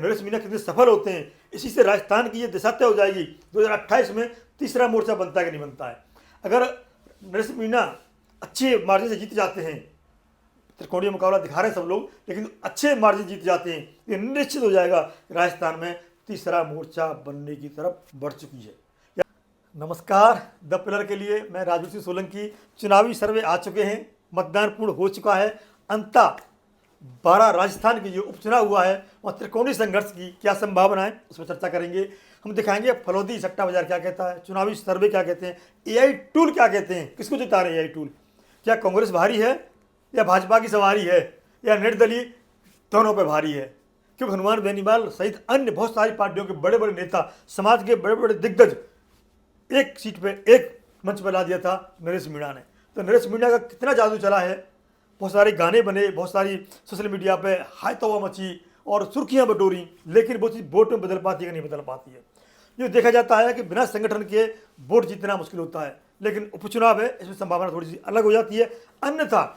नरेश मीणा कितने सफल होते हैं, इसी से राजस्थान की ये दिशा तय हो जाएगी 2028 में तीसरा मोर्चा बनता है कि नहीं बनता है। अगर नरेश मीणा अच्छे मार्जिन से जीत जाते हैं, त्रिकोणीय मुकाबला दिखा रहे हैं सब लोग, लेकिन अच्छे मार्जिन जीत जाते हैं, ये निश्चित हो जाएगा राजस्थान में तीसरा मोर्चा बनने की तरफ बढ़ चुकी है। नमस्कार, द पिलर के लिए मैं राजू सिंह सोलंकी। चुनावी सर्वे आ चुके हैं, मतदान पूर्ण हो चुका है। अंता 12 राजस्थान की जो उपचुनाव हुआ है वहाँ त्रिकोणीय संघर्ष की क्या संभावना है, उस पर चर्चा करेंगे। हम दिखाएंगे फलौदी सट्टा बाजार क्या कहता है, चुनावी सर्वे क्या कहते हैं, एआई टूल क्या कहते हैं, किसको जिता रहे हैं एआई टूल, क्या कांग्रेस भारी है या भाजपा की सवारी है या निर्दलीय दोनों पे भारी है। क्योंकि हनुमान बेनीवाल सहित अन्य बहुत सारी पार्टियों के बड़े बड़े नेता, समाज के बड़े बड़े दिग्गज एक सीट पे एक मंच पर ला दिया था नरेश मीणा ने। तो नरेश मीणा का कितना जादू चला है, बहुत सारे गाने बने, बहुत सारी सोशल मीडिया पे हाय तौबा मची और सुर्खियां बटोरी, लेकिन वो चीज़ वोट में बदल पाती है कि नहीं बदल पाती है। ये देखा जाता है कि बिना संगठन के वोट जीतना मुश्किल होता है, लेकिन उपचुनाव है, इसमें संभावना थोड़ी सी अलग हो जाती है। अन्यथा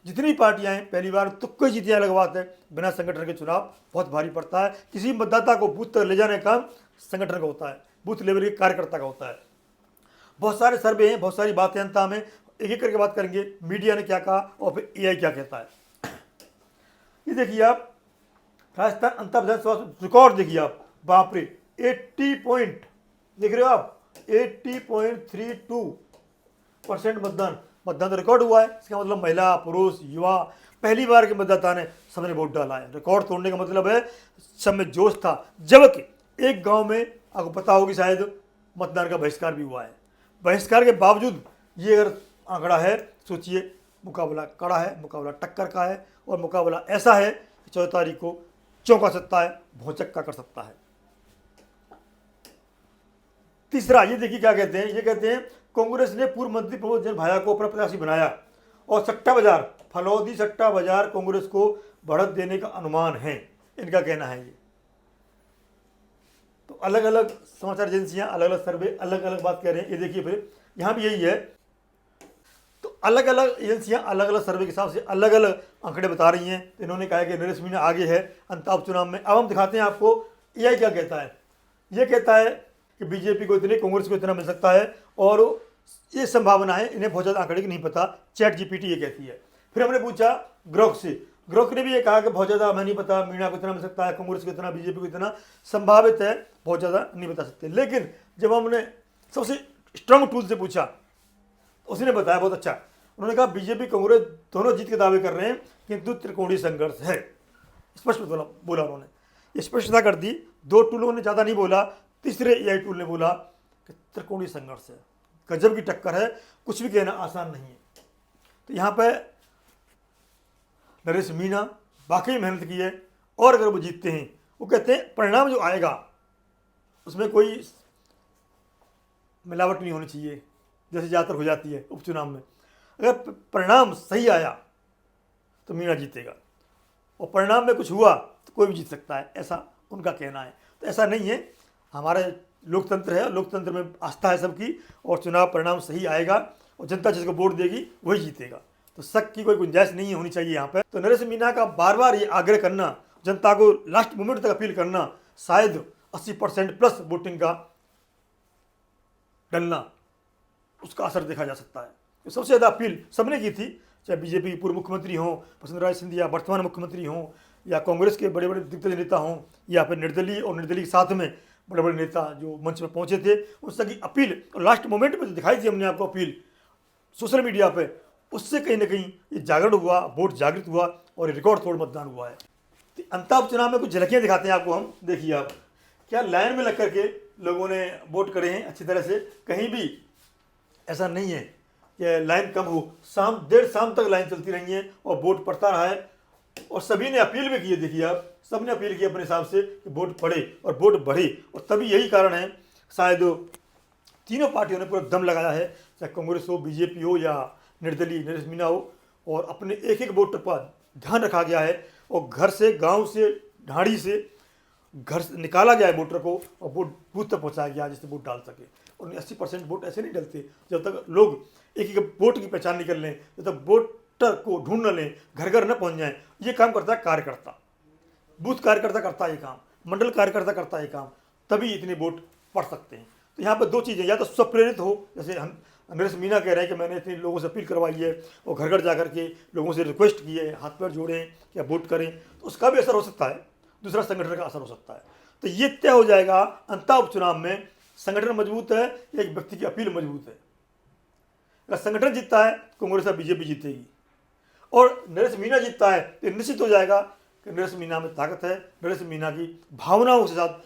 जितनी पार्टियां हैं पहली बार तुक्के जीती अलग बात है, बिना संगठन के चुनाव बहुत भारी पड़ता है। किसी मतदाता को बूथ तक ले जाने का काम संगठन का होता है, बूथ लेवल के कार्यकर्ता का होता है। बहुत सारे सर्वे हैं, बहुत सारी बातें अंत में एक एक करके बात करेंगे। मीडिया ने क्या कहा और फिर एआई क्या कहता है। ये देखिए आप, राजस्थान अंतर विधानसभा रिकॉर्ड देखिए आप, बाप रे 80 पॉइंट देख रहे हो आप, 80.32% मतदान तो रिकॉर्ड हुआ है। इसका मतलब महिला, पुरुष, युवा, पहली बार के मतदाता ने सबने वोट डाला है। रिकॉर्ड तोड़ने का मतलब है सब में जोश था। जबकि एक गांव में आपको पता होगी शायद मतदान का बहिष्कार भी हुआ है। बहिष्कार के बावजूद ये अगर आंकड़ा है, सोचिए मुकाबला कड़ा है, मुकाबला टक्कर का है और मुकाबला ऐसा है कि 14 तारीख को चौंका सकता है, भौचक्का कर सकता है। तीसरा ये देखिए क्या कहते हैं, ये कहते हैं कांग्रेस ने पूर्व मंत्री प्रमोद जैन भाया को अपना प्रत्याशी बनाया और सट्टा बाजार, फलौदी सट्टा बाजार कांग्रेस को बढ़त देने का अनुमान है, इनका कहना है। ये तो अलग अलग समाचार एजेंसियां अलग अलग सर्वे अलग अलग बात कह रहे हैं। ये देखिए फिर यहाँ भी यही है। तो अलग अलग एजेंसियां अलग अलग सर्वे के हिसाब से अलग अलग आंकड़े बता रही हैं। तो इन्होंने कहा कि नरेश मीणा आगे है अंतर उपचुनाव में। अब हम दिखाते हैं आपको एआई क्या कहता है। ये कहता है कि बीजेपी को इतने, कांग्रेस को इतना मिल सकता है और ये संभावना है, इन्हें बहुत ज़्यादा आंकड़े की नहीं पता। चैट जीपीटी ये कहती है। फिर हमने पूछा ग्रोक से, ग्रोक ने भी ये कहा कि बहुत ज़्यादा हमें नहीं पता, मीणा को इतना मिल सकता है, कांग्रेस को इतना, बीजेपी को इतना, संभावित है, बहुत ज़्यादा नहीं बता सकते। लेकिन जब हमने सबसे स्ट्रांग टूल से पूछा, उसने बताया बहुत अच्छा। उन्होंने कहा बीजेपी कांग्रेस दोनों जीत के दावे कर रहे हैं, किंतु त्रिकोणीय संघर्ष है। स्पष्ट बोला उन्होंने, ये स्पष्टता कर दी। दो टूलों ने ज़्यादा नहीं बोला, तीसरे एआई टूल ने बोला कि त्रिकोणीय संघर्ष है, गजब की टक्कर है, कुछ भी कहना आसान नहीं है। तो यहाँ पे नरेश मीणा वाकई मेहनत की है और अगर वो जीतते हैं, वो कहते हैं परिणाम जो आएगा उसमें कोई मिलावट नहीं होनी चाहिए, जैसे ज़्यादातर हो जाती है उपचुनाव में। अगर परिणाम सही आया तो मीणा जीतेगा और परिणाम में कुछ हुआ तो कोई भी जीत सकता है, ऐसा उनका कहना है। तो ऐसा नहीं है, हमारा लोकतंत्र है, लोकतंत्र में आस्था है सबकी, और चुनाव परिणाम सही आएगा और जनता जिसको वोट देगी वही जीतेगा। तो शक की कोई गुंजाइश नहीं होनी चाहिए यहाँ पर। तो नरेश मीणा का बार बार ये आग्रह करना, जनता को लास्ट मोमेंट तक अपील करना, शायद 80% प्लस वोटिंग का डलना, उसका असर देखा जा सकता है। तो सबसे ज़्यादा अपील सबने की थी, चाहे बीजेपी पूर्व मुख्यमंत्री हों, वसुंधरा सिंधिया वर्तमान मुख्यमंत्री हों, या कांग्रेस के बड़े बड़े दिग्गज नेता हों, या फिर निर्दलीय और निर्दलीय के साथ में बड़े बड़े नेता जो मंच पर पहुंचे थे, उन सबकी अपील। और लास्ट मोमेंट में जो दिखाई थी हमने आपको अपील सोशल मीडिया पे, उससे कहीं ना कहीं ये जागरण हुआ, वोट जागृत हुआ और रिकॉर्ड तोड़ मतदान हुआ है। तो अंतर उपचुनाव में कुछ झलकियाँ दिखाते हैं आपको हम। देखिए आप, क्या लाइन में लग करके लोगों ने वोट करे हैं अच्छी तरह से, कहीं भी ऐसा नहीं है कि लाइन कम हो। देर शाम तक लाइन चलती रही है और वोट पड़ता रहा है और सभी ने अपील भी की है। देखिए आप, सबने अपील की अपने हिसाब से कि वोट पड़े और वोट बढ़े। और तभी यही कारण है शायद तीनों पार्टियों ने पूरा दम लगाया है, चाहे कांग्रेस हो, बीजेपी हो या निर्दलीय नरेश मीणा हो, और अपने एक एक वोटर पर ध्यान रखा गया है और घर से, गाँव से, ढाड़ी से घर से निकाला गया है वोटर को और वोट बूथ तक पहुँचाया गया जिससे वोट डाल सके। और 80% वोट ऐसे नहीं डलते जब तक लोग एक एक वोट की पहचान नहीं कर लें, जब तक वोटर को ढूंढ न लें, घर घर न पहुँच जाएँ। ये काम करता है कार्यकर्ता। बूथ कार्यकर्ता करता है ये काम, मंडल कार्यकर्ता करता है ये काम, तभी इतने वोट पड़ सकते हैं। तो यहाँ पर दो चीज़ें, या तो स्वप्रेरित हो, जैसे हम नरेश मीना कह रहे हैं कि मैंने इतने लोगों से अपील करवाई है और घर घर जा करके लोगों से रिक्वेस्ट की है, हाथ पैर जोड़ें या वोट करें, तो उसका भी असर हो सकता है, दूसरा संगठन का असर हो सकता है। तो ये तय हो जाएगा अंतः उपचुनाव में, संगठन मजबूत है या एक व्यक्ति की अपील मजबूत है। अगर संगठन जीतता है कांग्रेस और बीजेपी जीतेगी, और नरेश मीना जीतता है तो निश्चित हो जाएगा कि नरेश मीना में ताकत है, नरेश मीना की भावनाओं के साथ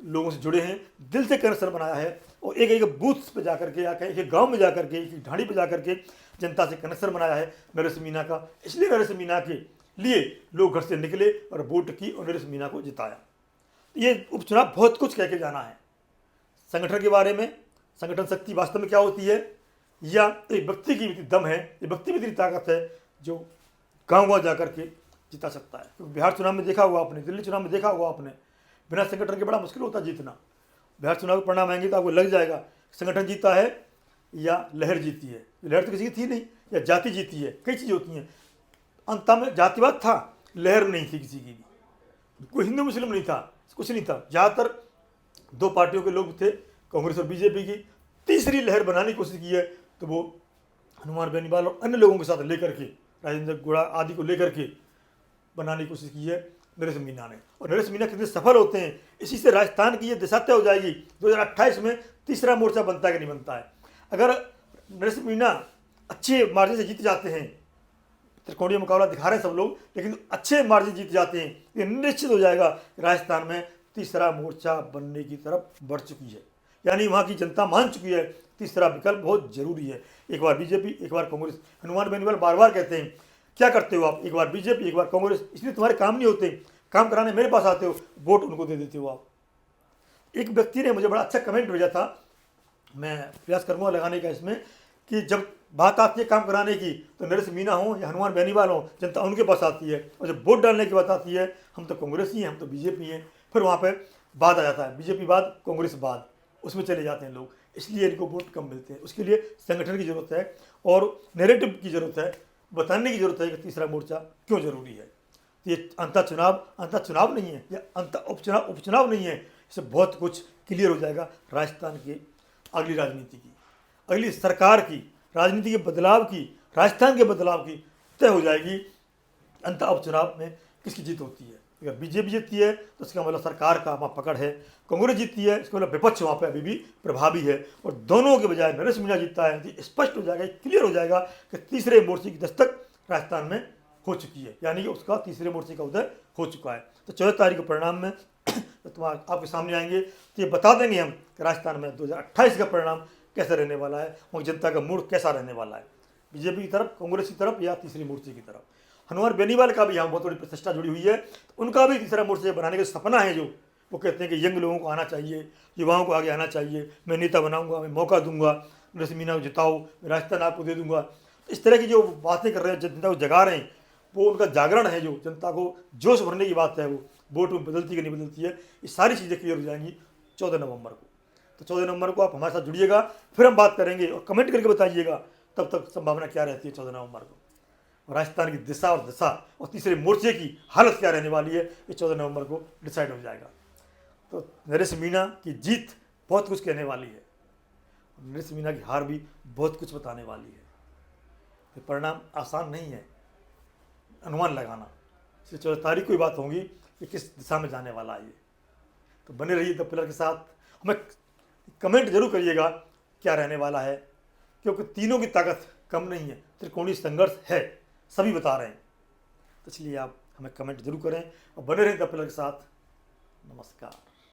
लोगों से जुड़े हैं, दिल से कनेक्शन बनाया है, और एक एक बूथ पे जाकर के या कहीं एक गांव में जाकर के, एक ढाणी पे जाकर के जनता से कनेक्शन बनाया है नरेश मीना का। इसलिए नरेश मीना के लिए लोग घर से निकले और वोट की और नरेश मीना को जिताया। ये उपचुनाव बहुत कुछ कह के जाना है संगठन के बारे में, संगठन शक्ति वास्तव में क्या होती है, या एक व्यक्ति की दम है, एक व्यक्ति की इतनी ताकत है जो गाँव गाँव जाकर के जिता सकता है। क्योंकि बिहार चुनाव में देखा होगा आपने, दिल्ली चुनाव में देखा होगा आपने, बिना संगठन के बड़ा मुश्किल होता है जीतना। बिहार चुनाव के परिणाम आएंगे तो आपको लग जाएगा संगठन जीता है या लहर जीती है। लहर तो किसी की थी नहीं, या जाति जीती है, कई चीज़ें होती हैं। अंत में जातिवाद था, लहर नहीं थी किसी की भी, कोई हिंदू मुस्लिम नहीं था, कुछ नहीं था। ज़्यादातर दो पार्टियों के लोग थे, कांग्रेस और बीजेपी की। तीसरी लहर बनाने की कोशिश की है तो वो हनुमान बेनीवाल और अन्य लोगों के साथ लेकर के, राजेंद्र गुड़ा आदि को लेकर के बनाने की कोशिश की है नरेश मीना ने। और नरेश मीना कितने सफल होते हैं, इसी से राजस्थान की ये दिशा तय हो जाएगी 2028 में तीसरा मोर्चा बनता है कि नहीं बनता है। अगर नरेश मीना अच्छे मार्जिन से जीत जाते हैं, त्रिकोणीय मुकाबला दिखा रहे हैं सब लोग, लेकिन अच्छे मार्जिन जीत जाते हैं, ये निश्चित हो जाएगा राजस्थान में तीसरा मोर्चा बनने की तरफ बढ़ चुकी है। यानी वहाँ की जनता मान चुकी है तीसरा विकल्प बहुत जरूरी है। एक बार बीजेपी, एक बार कांग्रेस। हनुमान बेनीवाल बार बार कहते हैं क्या करते हो आप, एक बार बीजेपी एक बार कांग्रेस, इसलिए तुम्हारे काम नहीं होते, काम कराने मेरे पास आते हो, वोट उनको दे देते हो आप। एक व्यक्ति ने मुझे बड़ा अच्छा कमेंट भेजा था, मैं प्रयास करूँगा लगाने का इसमें, कि जब बात आती है काम कराने की तो नरेश मीना हो या हनुमान बेनीवाल हो, जनता उनके पास आती है, और जब वोट डालने की बात आती है हम तो कांग्रेस ही हैं, हम तो बीजेपी हैं, फिर वहाँ पर बाद आ जाता है, बीजेपी बाद कांग्रेस बाद, उसमें चले जाते हैं लोग, इसलिए इनको वोट कम मिलते हैं। उसके लिए संगठन की जरूरत है और नैरेटिव की जरूरत है, बताने की जरूरत है कि तीसरा मोर्चा क्यों जरूरी है। ये अंतः चुनाव नहीं है, या अंतः उपचुनाव नहीं है, इससे बहुत कुछ क्लियर हो जाएगा राजस्थान की अगली राजनीति की, अगली सरकार की राजनीति के बदलाव की, राजस्थान के बदलाव की तय हो जाएगी अंतः उपचुनाव में किसकी जीत होती है। अगर बीजेपी जीतती है तो इसका मतलब सरकार का वहाँ पकड़ है, कांग्रेस जीतती है इसका मतलब विपक्ष वहाँ पे अभी भी प्रभावी है, और दोनों के बजाय नरेश मीना जीतता है तो स्पष्ट हो जाएगा, क्लियर हो जाएगा कि तीसरे मोर्चे की दस्तक राजस्थान में हो चुकी है, यानी कि उसका तीसरे मोर्चे का उदय हो चुका है। तो 14 तारीख को परिणाम में तो आपके सामने आएंगे, तो ये बता देंगे हम कि राजस्थान में 2028 का परिणाम कैसा रहने वाला है, वहाँ जनता का मूड कैसा रहने वाला है, बीजेपी की तरफ, कांग्रेस की तरफ या तीसरे मोर्चे की तरफ। हनुमान बेनीवाल का भी यहाँ बहुत बड़ी प्रतिष्ठा जुड़ी हुई है, तो उनका भी तीसरा मोर्चा बनाने का सपना है, जो वो कहते हैं कि यंग लोगों को आना चाहिए, युवाओं को आगे आना चाहिए, मैं नेता बनाऊंगा, मैं मौका दूंगा, नरेश मीना को जिताओ, राजस्थान आपको दे दूंगा। इस तरह की जो बातें कर रहे हैं, जनता को जगा रहे हैं, वो उनका जागरण है, जो जनता को जोश भरने की बात है, वो वोट में बदलती कि नहीं बदलती है, ये सारी चीज़ें क्लियर हो जाएंगी 14 नवंबर को। तो 14 नवंबर को आप हमारे साथ जुड़िएगा, फिर हम बात करेंगे और कमेंट करके बताइएगा तब तक संभावना क्या रहती है 14 नवंबर को, राजस्थान की दिशा और दशा और तीसरे मोर्चे की हालत क्या रहने वाली है, ये 14 नवंबर को डिसाइड हो जाएगा। तो नरेश मीना की जीत बहुत कुछ कहने वाली है, नरेश मीना की हार भी बहुत कुछ बताने वाली है। तो परिणाम आसान नहीं है अनुमान लगाना, इसलिए 14 तारीख को ही बात होगी कि किस दिशा में जाने वाला है ये। तो बने रहिए द पिलर के साथ, हमें कमेंट जरूर करिएगा क्या रहने वाला है, क्योंकि तीनों की ताकत कम नहीं है, त्रिकोणीय संघर्ष है, सभी बता रहे हैं। तो इसलिए आप हमें कमेंट जरूर करें और बने रहें द पिलर के साथ। नमस्कार।